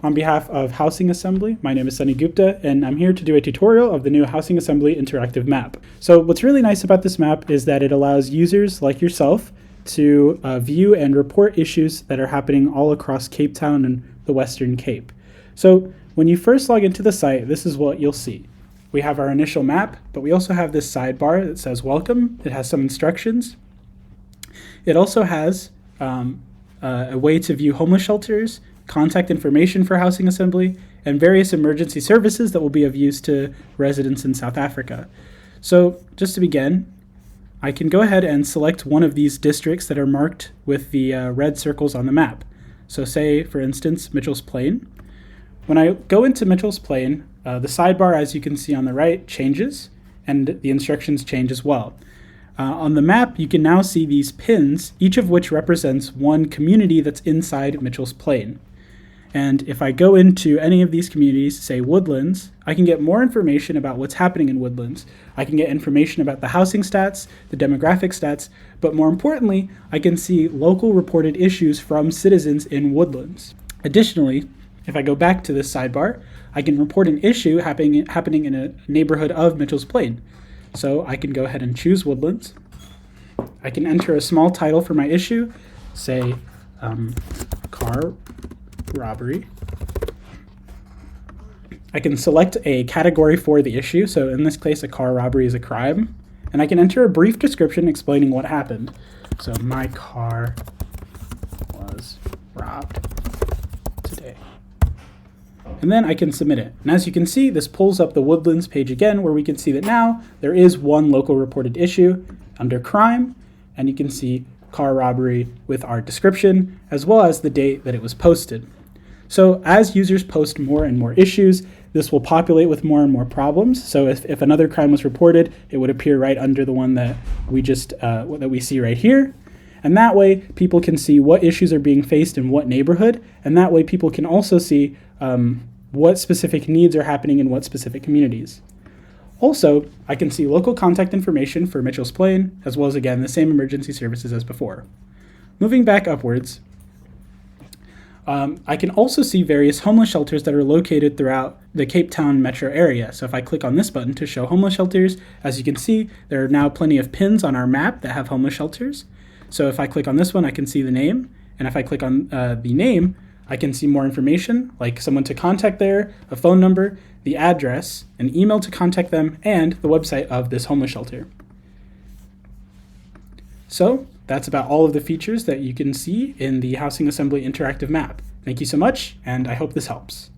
On behalf of Housing Assembly, my name is Sunny Gupta, and I'm here to do a tutorial of the new Housing Assembly interactive map. So what's really nice about this map is that it allows users like yourself to view and report issues that are happening all across Cape Town and the Western Cape. So when you first log into the site, this is what you'll see. We have our initial map, but we also have this sidebar that says welcome. It has some instructions. It also has a way to view homeless shelters, contact information for Housing Assembly, and various emergency services that will be of use to residents in South Africa. So just to begin, I can go ahead and select one of these districts that are marked with the red circles on the map. So say, for instance, Mitchell's Plain. When I go into Mitchell's Plain, the sidebar, as you can see on the right, changes, and the instructions change as well. On the map, you can now see these pins, each of which represents one community that's inside Mitchell's Plain. And if I go into any of these communities, say Woodlands, I can get more information about what's happening in Woodlands. I can get information about the housing stats, the demographic stats, but more importantly, I can see local reported issues from citizens in Woodlands. Additionally, if I go back to this sidebar, I can report an issue happening in a neighborhood of Mitchell's Plain. So I can go ahead and choose Woodlands. I can enter a small title for my issue, say car robbery. I can select a category for the issue, so in this case a car robbery is a crime, and I can enter a brief description explaining what happened. So my car was robbed today. And then I can submit it. And as you can see, this pulls up the Woodlands page again, where we can see that now there is one local reported issue under crime, and you can see car robbery with our description, as well as the date that it was posted. So as users post more and more issues, this will populate with more and more problems. So if another crime was reported, it would appear right under the one that we see right here. And that way people can see what issues are being faced in what neighborhood. And that way people can also see what specific needs are happening in what specific communities. Also, I can see local contact information for Mitchell's Plain, as well as, again, the same emergency services as before. Moving back upwards, I can also see various homeless shelters that are located throughout the Cape Town metro area. So if I click on this button to show homeless shelters, as you can see, there are now plenty of pins on our map that have homeless shelters. So if I click on this one, I can see the name. And if I click on the name, I can see more information, like someone to contact there, a phone number, the address, an email to contact them, and the website of this homeless shelter. So that's about all of the features that you can see in the Housing Assembly interactive map. Thank you so much, and I hope this helps.